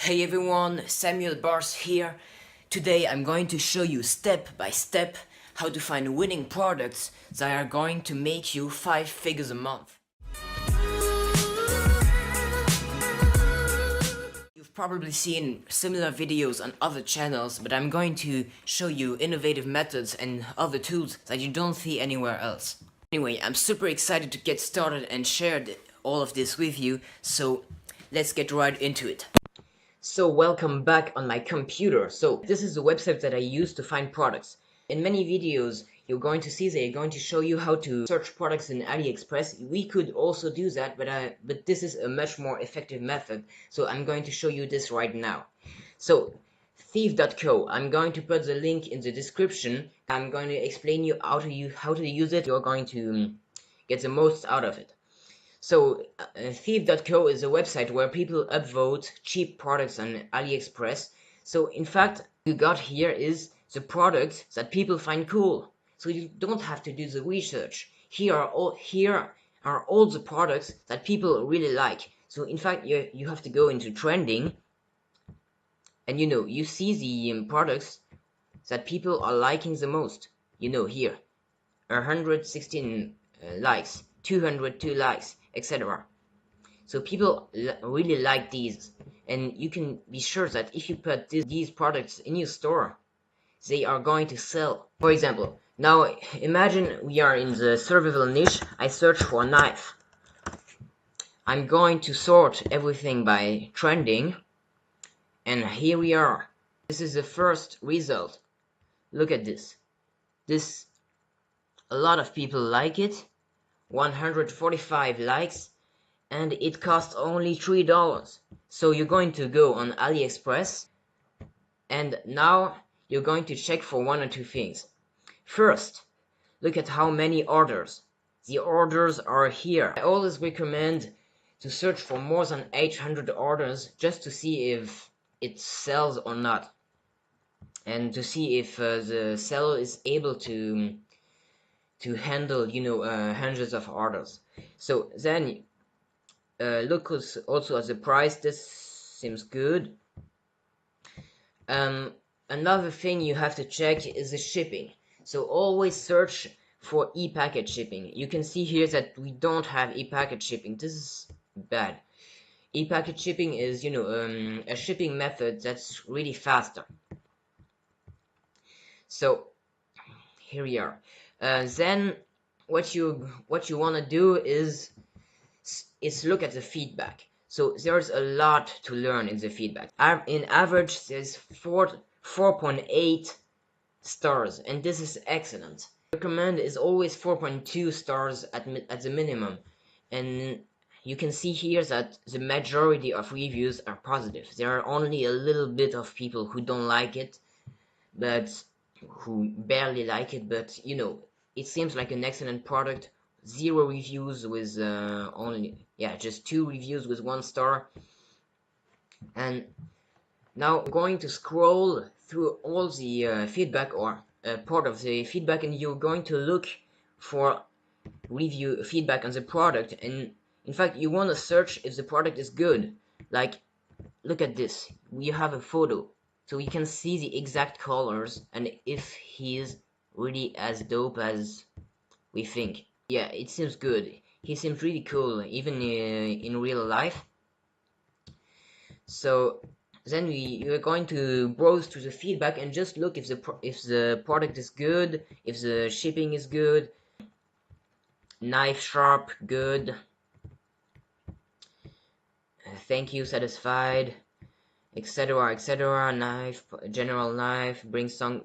Hey everyone, Samuel Bars here. Today I'm going to show you step by step how to find winning products that are going to make you 5 figures a month. You've probably seen similar videos on other channels, but I'm going to show you innovative methods and other tools that you don't see anywhere else. Anyway, I'm super excited to get started and share all of this with you, so let's get right into it. So welcome back on my computer. So this is the website that I use to find products. In many videos you're going to see they're going to show you how to search products in Aliexpress. We could also do that, but this is a much more effective method. So I'm going to show you this right now. So thief.co, I'm going to put the link in the description. I'm going to explain you how to use it. You're going to get the most out of it. So thief.co is a website where people upvote cheap products on AliExpress. So in fact, what you got here is the products that people find cool. So you don't have to do the research. Here are all the products that people really like. So in fact, you have to go into trending, and you see the products that people are liking the most. Here, 116 likes, 202 likes, etc. So people really like these, and you can be sure that if you put these products in your store, they are going to sell. For example, now imagine we are in the survival niche. I search for a knife. I'm going to sort everything by trending, and here we are. This is the first result. Look at this. A lot of people like it. 145 likes, and it costs only $3. So you're going to go on AliExpress, and now you're going to check for one or two things. First, look at how many orders. The orders are here. I always recommend to search for more than 800 orders just to see if it sells or not, and to see if the seller is able to handle hundreds of orders. So then look also at the price. This seems good. Another thing you have to check is the shipping. So always search for e-packet shipping. You can see here that we don't have e-packet shipping. This is bad. E-packet shipping is a shipping method that's really faster. So here we are. Then what you want to do is look at the feedback. So there's a lot to learn in the feedback. In average, there's 4.8 stars, and this is excellent. Recommend is always 4.2 stars at the minimum, and you can see here that the majority of reviews are positive. There are only a little bit of people who don't like it, but who barely like it, but it seems like an excellent product. 0 reviews with just 2 reviews with 1 star. And now I'm going to scroll through all the feedback, or part of the feedback, and you're going to look for review feedback on the product. And in fact, you want to search if the product is good. Like, look at this. We have a photo, so we can see the exact colors and if he's really as dope as we think. Yeah, it seems good. He seems really cool, even in real life. So then you're going to browse to the feedback and just look if the product is good, if the shipping is good. Knife sharp, good. Thank you, satisfied, etc., etc. Knife, general knife, bring some.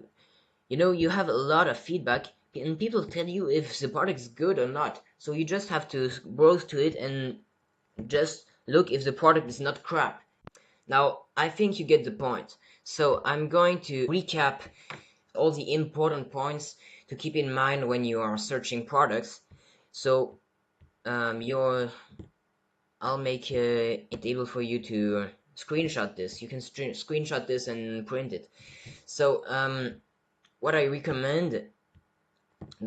You have a lot of feedback, and people tell you if the product is good or not. So you just have to browse to it and just look if the product is not crap. Now, I think you get the point. So I'm going to recap all the important points to keep in mind when you are searching products. So I'll make it able for you to screenshot this. You can screenshot this and print it. So what I recommend,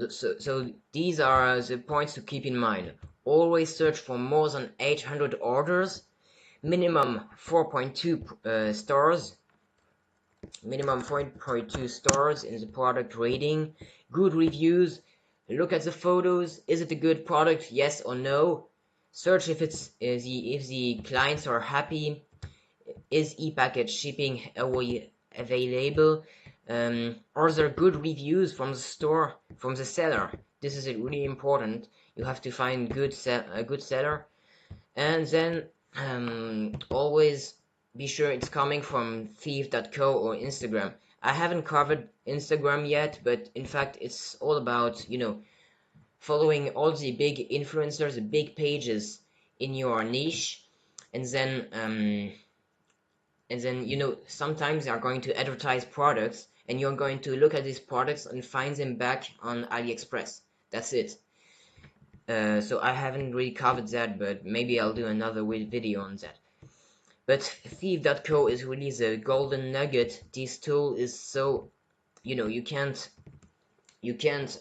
so these are the points to keep in mind. Always search for more than 800 orders. minimum 4.2 stars. Minimum 4.2 stars in the product rating. Good reviews. Look at the photos. Is it a good product? Yes or no? Search if the clients are happy. Is e-package shipping available? Are there good reviews from the store, from the seller? This is really important. You have to find a good seller, and then always be sure it's coming from thief.co or Instagram. I haven't covered Instagram yet, but in fact it's all about, following all the big influencers, the big pages in your niche, and then sometimes they are going to advertise products, and you're going to look at these products and find them back on Aliexpress. That's it. So I haven't really covered that, but maybe I'll do another video on that. But thief.co is really the golden nugget. This tool is so, you can't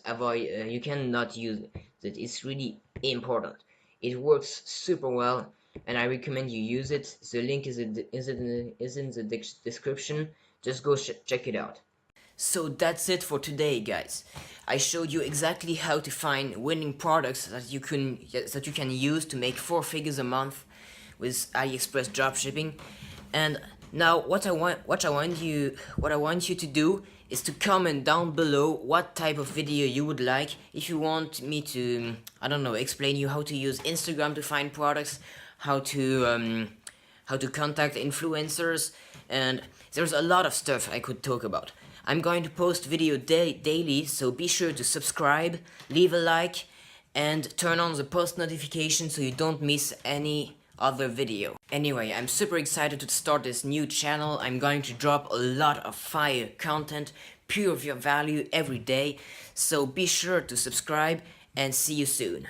avoid, you cannot use it. It's really important. It works super well, and I recommend you use it. The link is in the description. Just go check it out. So that's it for today, guys. I showed you exactly how to find winning products that you can use to make 4 figures a month with Aliexpress dropshipping. And now what I want you to do is to comment down below what type of video you would like. If you want me to, I don't know, explain you how to use Instagram to find products, how to contact influencers, and there's a lot of stuff I could talk about. I'm going to post video daily, so be sure to subscribe, leave a like, and turn on the post notification so you don't miss any other video. Anyway, I'm super excited to start this new channel. I'm going to drop a lot of fire content, pure value every day, so be sure to subscribe and see you soon.